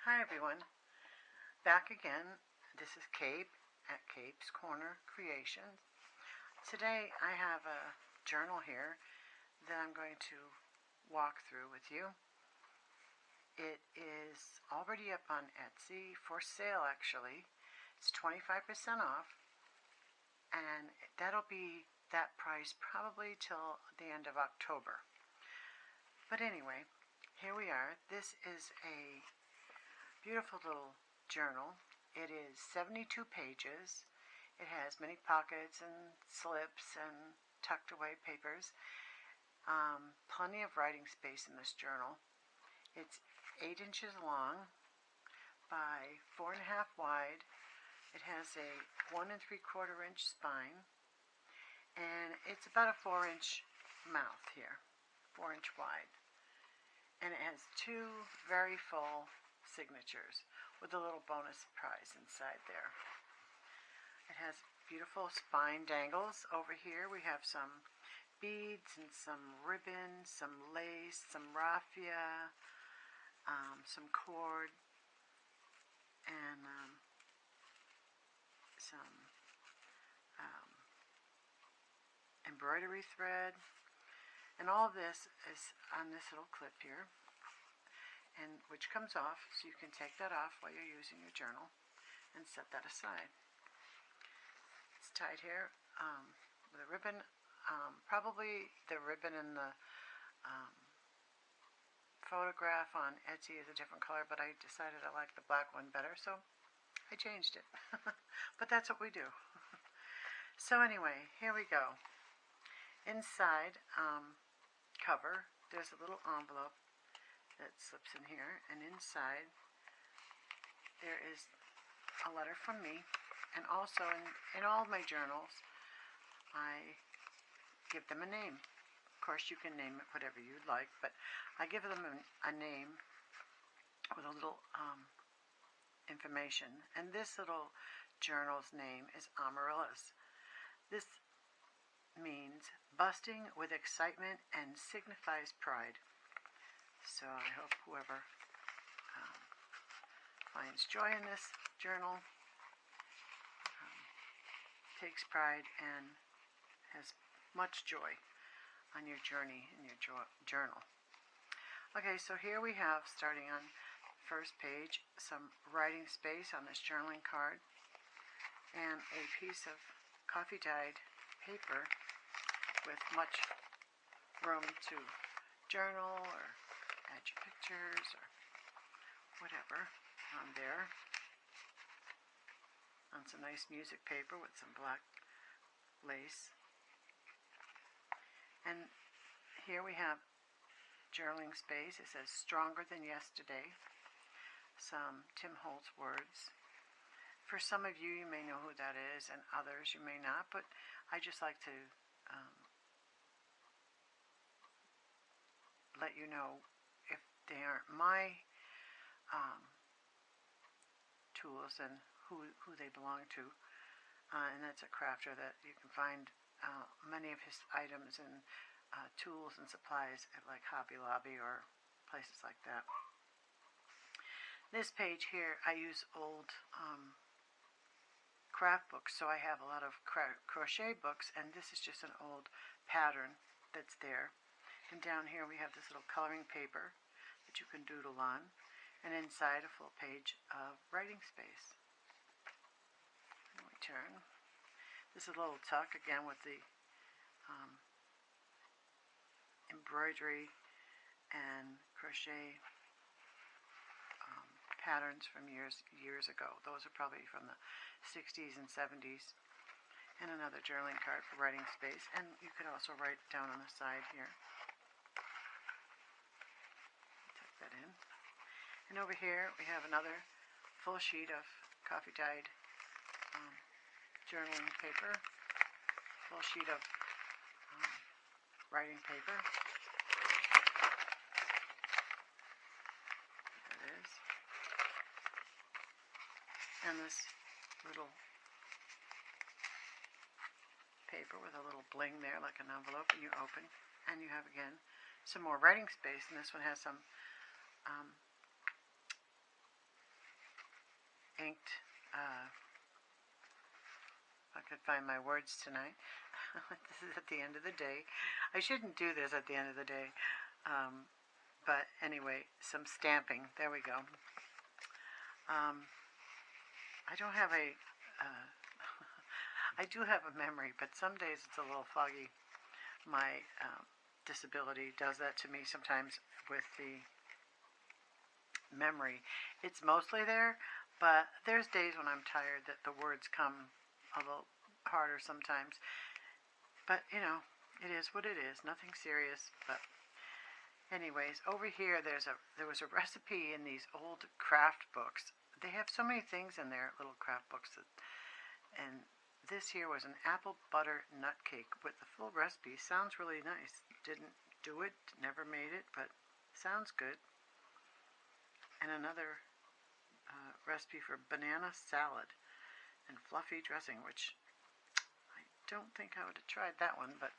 Hi everyone, back again. This is Cape at CapesCornerCreations. Today I have a journal here that I'm going to walk through with you. It is already up on Etsy for sale actually. It's 25% off, and that'll be that price probably till the end of October. But anyway, here we are. This is a beautiful little journal. It is 72 pages. It has many pockets and slips and tucked away papers. Plenty of writing space in this journal. It's 8 inches long by 4.5 wide. It has a 1 3/4 inch spine, and it's about a 4-inch mouth here, 4-inch wide. And it has 2 very full signatures with a little bonus prize inside there. It has beautiful spine dangles. Over here we have some beads and some ribbon, some lace, some raffia, some cord, and some embroidery thread. And all of this is on this little clip here, and which comes off, so you can take that off while you're using your journal and set that aside. It's tied here with a ribbon. Probably the ribbon in the photograph on Etsy is a different color, but I decided I liked the black one better, so I changed it. But that's what we do. So anyway, here we go. Inside cover, there's a little envelope that slips in here, and inside there is a letter from me. And also in all of my journals I give them a name. Of course you can name it whatever you'd like, but I give them a name with a little information. And this little journal's name is Amaryllis. This means busting with excitement and signifies pride. So I hope whoever finds joy in this journal takes pride and has much joy on your journey in your journal. Okay, so here we have, starting on first page, some writing space on this journaling card, and a piece of coffee dyed paper with much room to journal or add your pictures or whatever on there, on some nice music paper with some black lace. And here we have journaling space. It says "Stronger Than Yesterday," some Tim Holtz words. For some of you, you may know who that is, and others you may not, but I just like to let you know, if they aren't my tools, and who they belong to. And that's a crafter that you can find many of his items and tools and supplies at like Hobby Lobby or places like that. This page here, I use old craft books, so I have a lot of crochet books, and this is just an old pattern that's there. And down here we have this little coloring paper that you can doodle on, and inside a full page of writing space. And we turn. This is a little tuck, again with the embroidery and crochet patterns from years ago. Those are probably from the 60s and 70s. And another journaling card for writing space, and you could also write down on the side here. Tuck that in. And over here we have another full sheet of coffee dyed journaling paper, full sheet of writing paper. There it is. And this little paper with a little bling there, like an envelope, and you open, and you have again some more writing space. And this one has some inked, if I could find my words tonight. This is at the end of the day. I shouldn't do this at the end of the day. But anyway, some stamping. There we go. I don't have a, I do have a memory, but some days it's a little foggy. My disability does that to me sometimes with the memory. It's mostly there, but there's days when I'm tired that the words come a little harder sometimes. But, you know, it is what it is. Nothing serious. But anyways, over here there was a recipe in these old craft books. They have so many things in there, little craft books. And this here was an apple butter nut cake with the full recipe. Sounds really nice. Didn't do it, never made it, but sounds good. And another recipe for banana salad and fluffy dressing, which I don't think I would have tried that one, but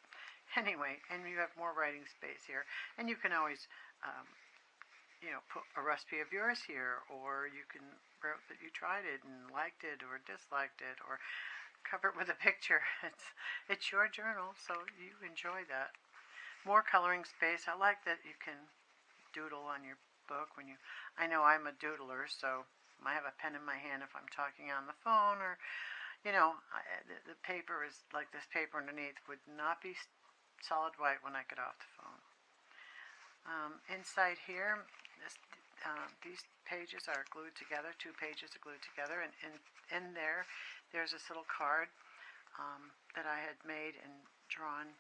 anyway. And you have more writing space here, and you can always you know, put a recipe of yours here, or you can write that you tried it and liked it or disliked it, or cover it with a picture. It's your journal, so you enjoy that. More coloring space. I like that you can doodle on your book when you, I know I'm a doodler, so I have a pen in my hand if I'm talking on the phone, or, you know, the paper is like this paper underneath would not be solid white when I get off the phone. Inside here, these pages are glued together. 2 pages are glued together, and in there's this little card that I had made and drawn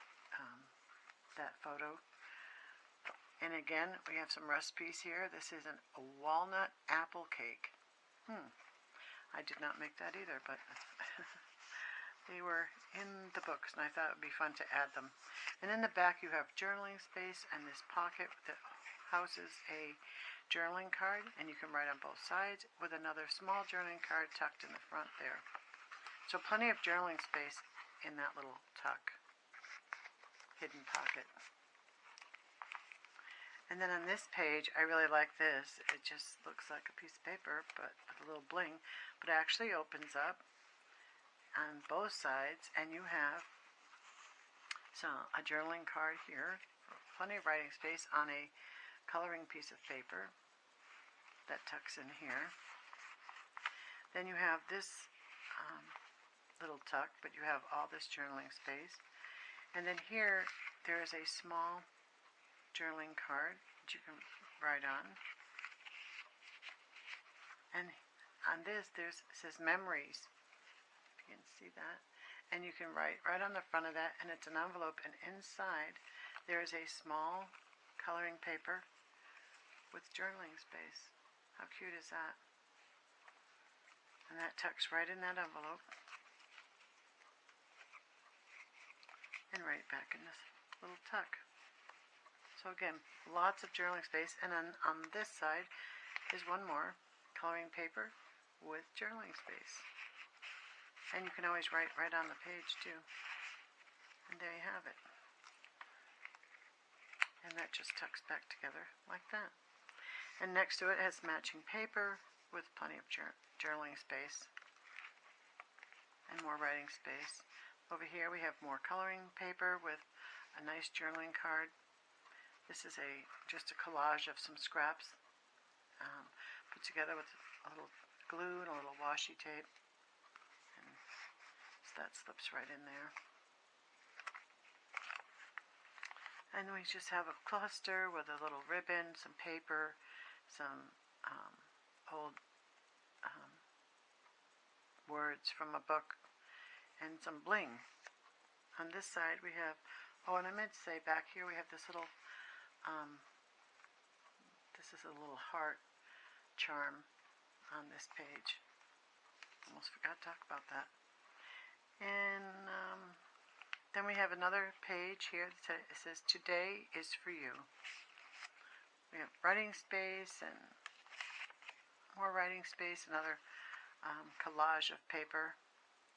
that photo. And again, we have some recipes here. This is a walnut apple cake. I did not make that either, but they were in the books, and I thought it would be fun to add them. And in the back, you have journaling space and this pocket that houses a journaling card, and you can write on both sides with another small journaling card tucked in the front there. So plenty of journaling space in that little tuck, hidden pocket. And then on this page, I really like this. It just looks like a piece of paper, but with a little bling. But it actually opens up on both sides, and you have a journaling card here, plenty of writing space on a coloring piece of paper that tucks in here. Then you have this little tuck, but you have all this journaling space. And then here, there is a small journaling card that you can write on. And on this, it says memories. If you can see that. And you can write right on the front of that, and it's an envelope, and inside there is a small coloring paper with journaling space. How cute is that? And that tucks right in that envelope. And right back in this little tuck. So again, lots of journaling space. And then on this side is one more coloring paper with journaling space. And you can always write right on the page too. And there you have it. And that just tucks back together like that. And next to it has matching paper with plenty of journaling space and more writing space. Over here we have more coloring paper with a nice journaling card. This is just a collage of some scraps put together with a little glue and a little washi tape. And so that slips right in there. And we just have a cluster with a little ribbon, some paper, some old words from a book, and some bling. On this side we have, oh, and I meant to say back here we have this little, this is a little heart charm on this page. Almost forgot to talk about that. And then we have another page here that says, "Today is for you." We have writing space and more writing space, another collage of paper,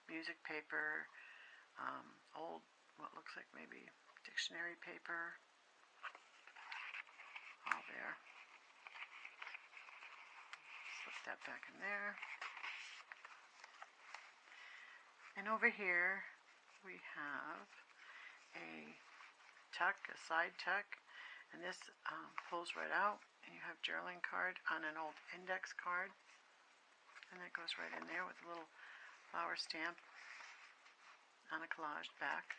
music paper, old, what looks like maybe dictionary paper, all there. Slip that back in there. And over here we have a tuck, a side tuck, and this pulls right out, and you have journaling card on an old index card, and that goes right in there with a little flower stamp on a collaged back.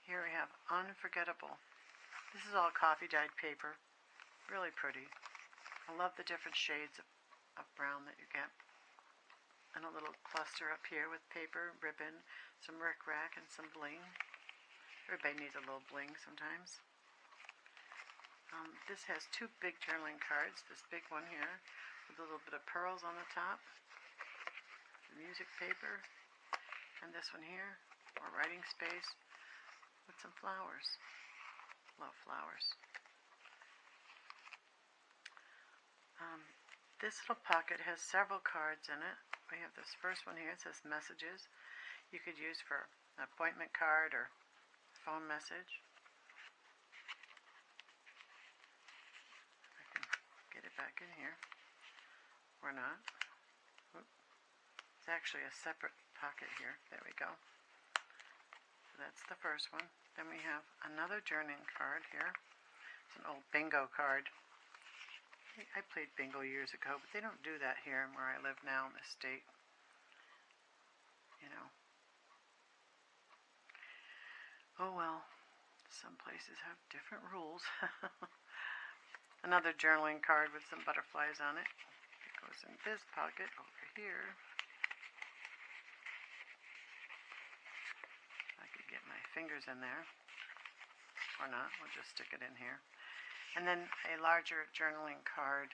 Here we have Unforgettable. This is all coffee dyed paper, really pretty. I love the different shades of brown that you get. And a little cluster up here with paper, ribbon, some rickrack, and some bling. Everybody needs a little bling sometimes. This has two big journaling cards. This big one here with a little bit of pearls on the top, music paper, and this one here, more writing space with some flowers. Love flowers. This little pocket has several cards in it. We have this first one here. It says messages. You could use for an appointment card or phone message. I can get it back in here. Or not. Oops. It's actually a separate pocket here. There we go. So that's the first one. Then we have another journaling card here. It's an old bingo card. I played bingo years ago, but they don't do that here where I live now in the state. You know. Oh well, some places have different rules. Another journaling card with some butterflies on it. It goes in this pocket over here. I could get my fingers in there. Or not, we'll just stick it in here. And then a larger journaling card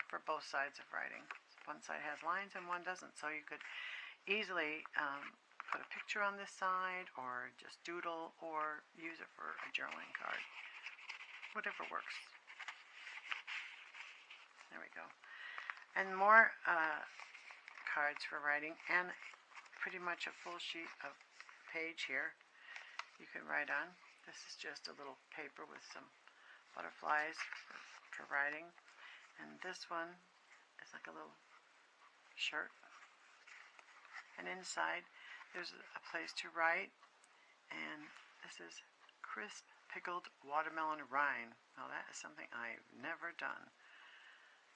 for both sides of writing. One side has lines and one doesn't, so you could easily put a picture on this side or just doodle or use it for a journaling card. Whatever works. There we go. And more cards for writing, and pretty much a full sheet of page here you can write on. This is just a little paper with some butterflies for writing. And this one is like a little shirt. And inside there's a place to write. And this is crisp pickled watermelon rind. Now that is something I've never done.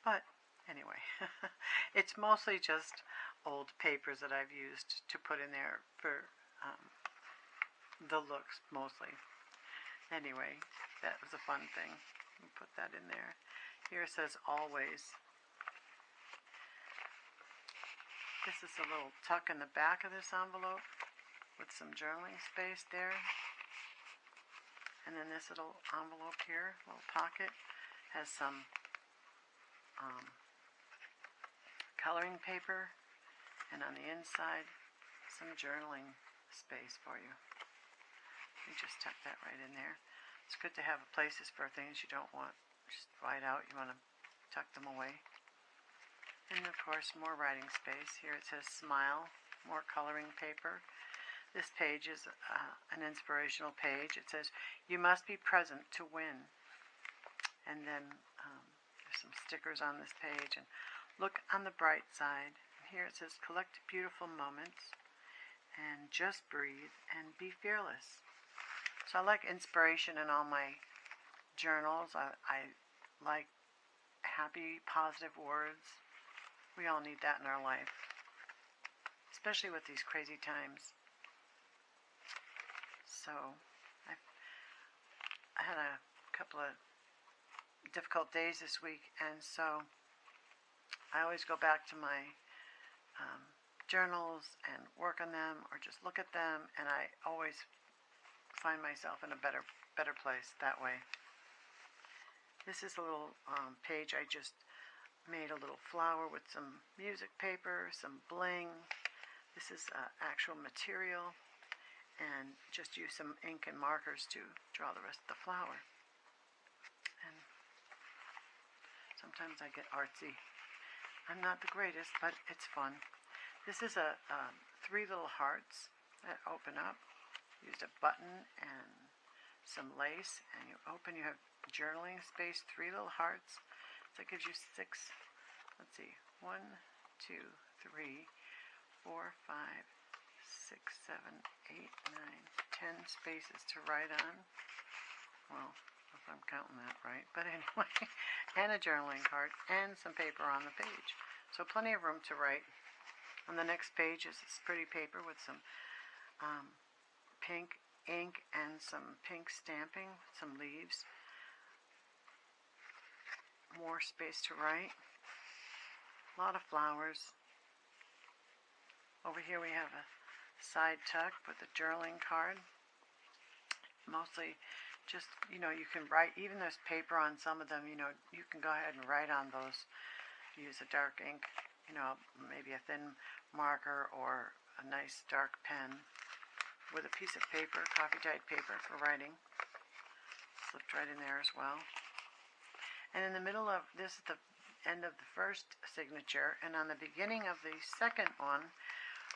But anyway, it's mostly just old papers that I've used to put in there for the looks mostly. Anyway, that was a fun thing. We'll put that in there. Here it says always. This is a little tuck in the back of this envelope with some journaling space there. And then this little envelope here, little pocket, has some coloring paper, and on the inside some journaling space for you. You just tuck that right in there. It's good to have places for things you don't want just wide out. You want to tuck them away. And of course more writing space. Here it says smile, more coloring paper. This page is an inspirational page. It says you must be present to win. And then there's some stickers on this page. And look on the bright side. Here it says collect beautiful moments and just breathe and be fearless. So I like inspiration in all my journals. I like happy, positive words. We all need that in our life, especially with these crazy times. So I had a couple of difficult days this week, and so I always go back to my journals and work on them or just look at them, and I always find myself in a better place that way. This is a little page I just made a little flower with some music paper, some bling. This is actual material, and just use some ink and markers to draw the rest of the flower. And sometimes I get artsy. I'm not the greatest, but it's fun. This is a 3 little hearts that open up. Used a button and some lace, and you open, you have journaling space, 3 little hearts. So it gives you 6, let's see, 1, 2, 3, 4, 5, 6, 7, 8, 9, 10 spaces to write on. Well, if I'm counting that right. But anyway, and a journaling card and some paper on the page. So plenty of room to write. On the next page is this pretty paper with some pink ink and some pink stamping, some leaves. More space to write. A lot of flowers. Over here we have a side tuck with a journaling card. Mostly just, you can write, even there's paper on some of them, you can go ahead and write on those. Use a dark ink, maybe a thin marker or a nice dark pen with a piece of paper, coffee-dyed paper for writing. Slipped right in there as well. And in the middle of this is the end of the first signature, and on the beginning of the second one,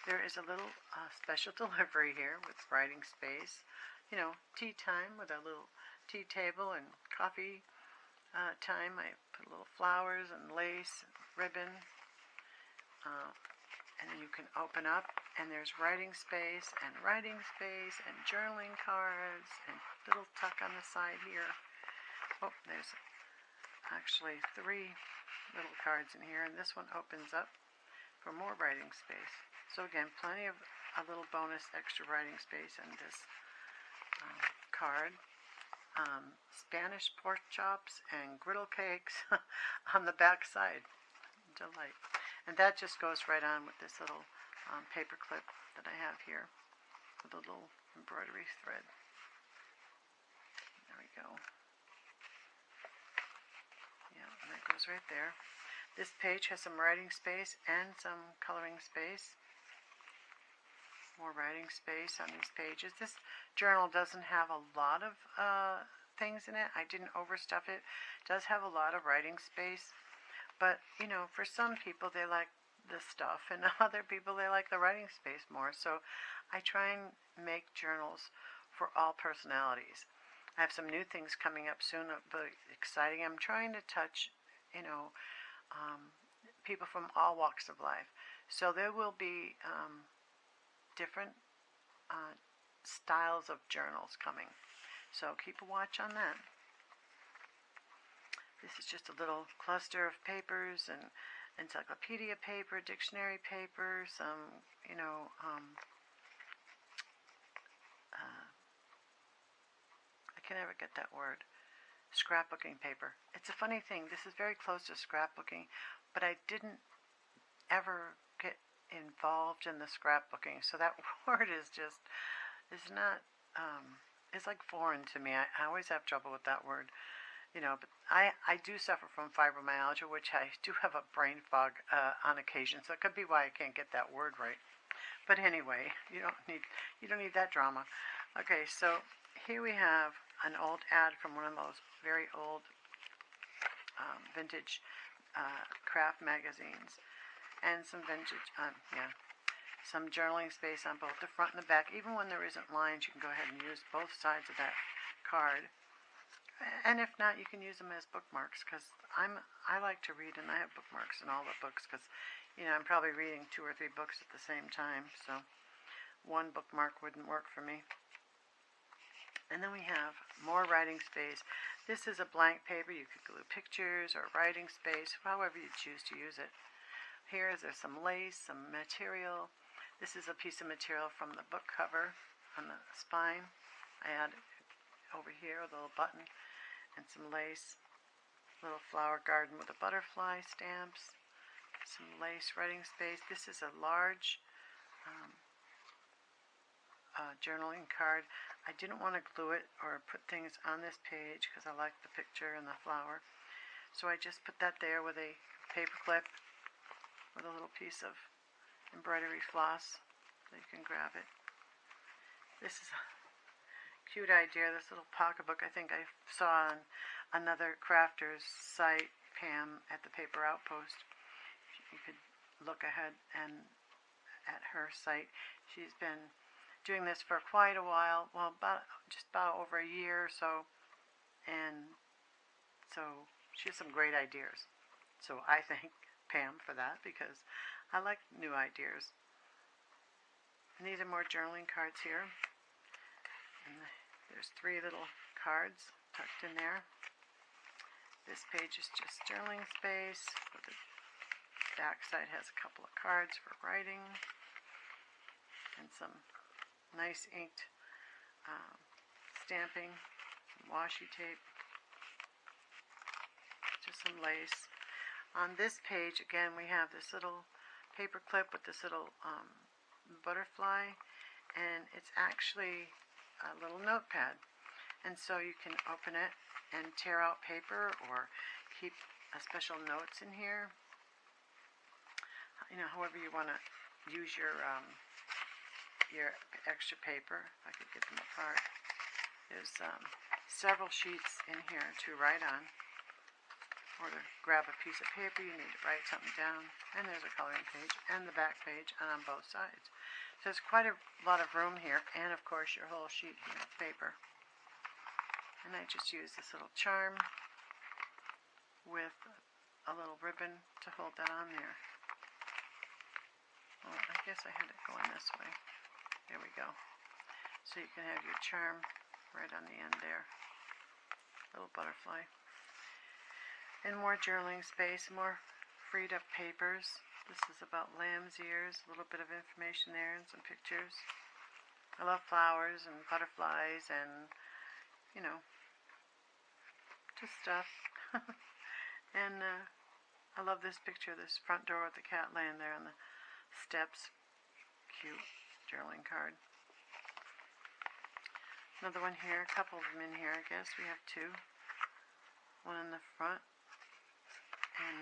there is a little special delivery here with writing space. Tea time with a little tea table and coffee time. I put little flowers and lace and ribbon. And then you can open up, and there's writing space and journaling cards and little tuck on the side here. Oh, there's actually 3 little cards in here, and this one opens up for more writing space. So again, plenty of a little bonus extra writing space in this card. Spanish pork chops and griddle cakes on the back side. Delight. And that just goes right on with this little paper clip that I have here with a little embroidery thread. There we go. Yeah, and that goes right there. This page has some writing space and some coloring space. More writing space on these pages. This journal doesn't have a lot of things in it. I didn't overstuff it. It does have a lot of writing space. But, for some people they like the stuff, and other people they like the writing space more. So I try and make journals for all personalities. I have some new things coming up soon, but exciting. I'm trying to touch, people from all walks of life. So there will be different styles of journals coming. So keep a watch on that. This is just a little cluster of papers and encyclopedia paper, dictionary paper, some, I can never get that word, scrapbooking paper. It's a funny thing. This is very close to scrapbooking, but I didn't ever get involved in the scrapbooking. So that word is not, it's like foreign to me. I always have trouble with that word. But I do suffer from fibromyalgia, which I do have a brain fog on occasion, so it could be why I can't get that word right. But anyway, you don't need that drama. Okay, so here we have an old ad from one of those very old vintage craft magazines, and some vintage, some journaling space on both the front and the back. Even when there isn't lines, you can go ahead and use both sides of that card. And if not, you can use them as bookmarks, because I like to read, and I have bookmarks in all the books, because I'm probably reading 2 or 3 books at the same time, so one bookmark wouldn't work for me. And then we have more writing space. This is a blank paper. You could glue pictures or writing space, however you choose to use it. Here is there's some lace, some material. This is a piece of material from the book cover on the spine. I added over here a little button and some lace, little flower garden with a butterfly, stamps, some lace, writing space. This is a large journaling card. I didn't want to glue it or put things on this page because I like the picture and the flower, so I just put that there with a paper clip with a little piece of embroidery floss so you can grab it. This is a cute idea, this little pocketbook. I think I saw on another crafter's site, Pam, at the Paper Outpost. You could look ahead and at her site. She's been doing this for quite a while, well, just about over a year or so, and so she has some great ideas. So I thank Pam for that, because I like new ideas. And these are more journaling cards here. And there's 3 little cards tucked in there. This page is just journaling space. The back side has a couple of cards for writing and some nice inked stamping, some washi tape, just some lace. On this page, again, we have this little paper clip with this little butterfly, and it's actually a little notepad. And so you can open it and tear out paper or keep special notes in here. You know, however you want to use your extra paper. If I could get them apart. There's several sheets in here to write on, or to grab a piece of paper you need to write something down. And there's a coloring page and the back page, and on both sides. So there's quite a lot of room here, and of course your whole sheet here of paper. And I just use this little charm with a little ribbon to hold that on there. Well, I guess I had it going this way. There we go. So you can have your charm right on the end there. Little butterfly. And more journaling space, more freed up papers. This is about lamb's ears, a little bit of information there and some pictures. I love flowers and butterflies and, you know, just stuff. And I love this picture, this front door with the cat laying there on the steps. Cute journaling card. Another one here, a couple of them in here, I guess. We have 2. One in the front. And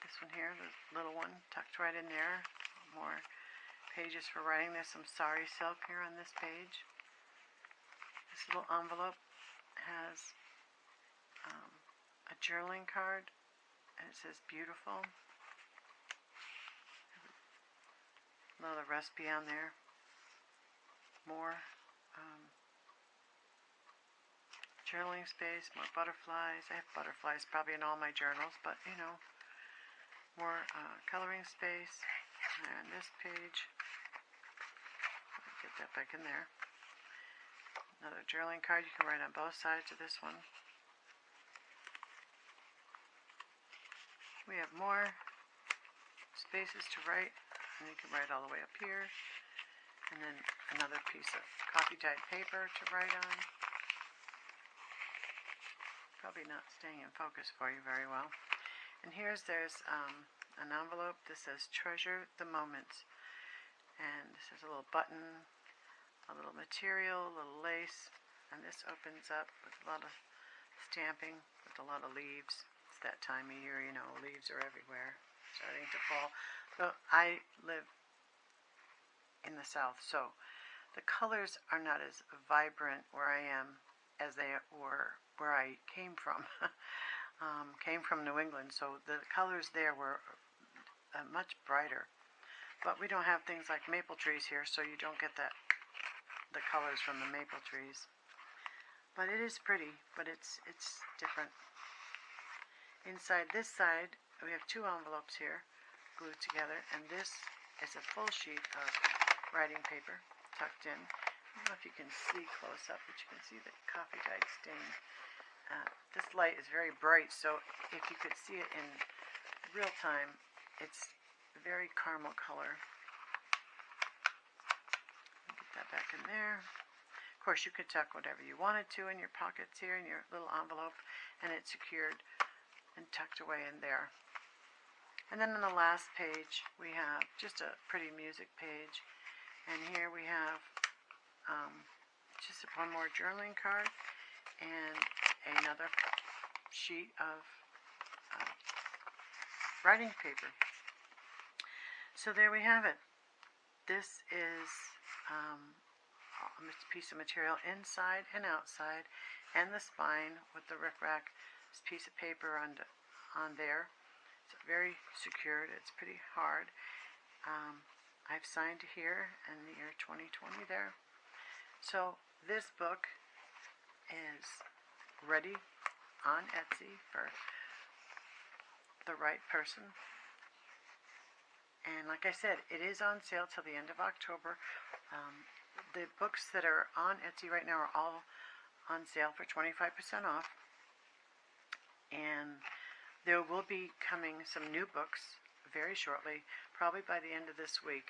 this one here, the little one, tucked right in there. More pages for writing. There's some sari silk here on this page. This little envelope has a journaling card, and it says beautiful. Another recipe on there. More journaling space, more butterflies. I have butterflies probably in all my journals, but you know, more coloring space. And this page, get that back in there. Another journaling card. You can write on both sides of this one. We have more spaces to write, and you can write all the way up here. And then another piece of coffee dyed paper to write on. Probably not staying in focus for you very well. And there's an envelope. This says treasure the moments. And this has a little button, a little material, a little lace. And this opens up with a lot of stamping, with a lot of leaves. It's that time of year, you know, leaves are everywhere, starting to fall. So I live in the South, so the colors are not as vibrant where I am as they were where I came from. Came from New England, so the colors there were much brighter. But we don't have things like maple trees here, so you don't get the colors from the maple trees. But it is pretty, but it's different. Inside this side, we have 2 envelopes here glued together, and this is a full sheet of writing paper tucked in. I don't know if you can see close up, but you can see the coffee dyed stain. This light is very bright, so if you could see it in real time, it's a very caramel color. Get that back in there. Of course, you could tuck whatever you wanted to in your pockets here in your little envelope, and it's secured and tucked away in there. And then on the last page, we have just a pretty music page. And here we have just one more journaling card and another sheet of writing paper. So there we have it. This is a piece of material inside and outside, and the spine with the rickrack piece of paper on there. It's very secured. It's pretty hard. I've signed here in the year 2020 there. So this book is ready on Etsy for the right person. And like I said, it is on sale till the end of October. The books that are on Etsy right now are all on sale for 25% off. And there will be coming some new books very shortly, probably by the end of this week.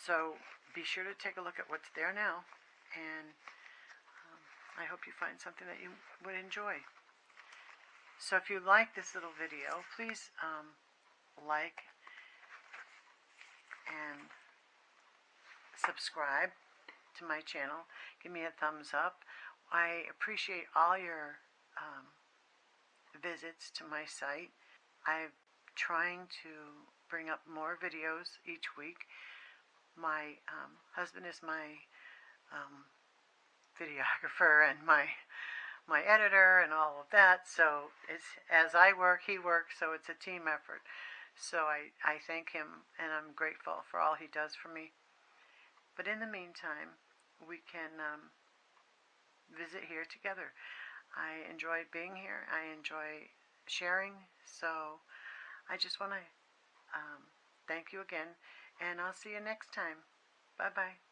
So be sure to take a look at what's there now, and I hope you find something that you would enjoy. So if you like this little video, please like and subscribe to my channel. Give me a thumbs up. I appreciate all your visits to my site. I'm trying to bring up more videos each week. My husband is my videographer and my editor and all of that, so it's as I work, he works, so it's a team effort. So I thank him, and I'm grateful for all he does for me. But in the meantime, we can visit here together. I enjoy being here. I enjoy sharing. So I just want to thank you again, and I'll see you next time. Bye-bye.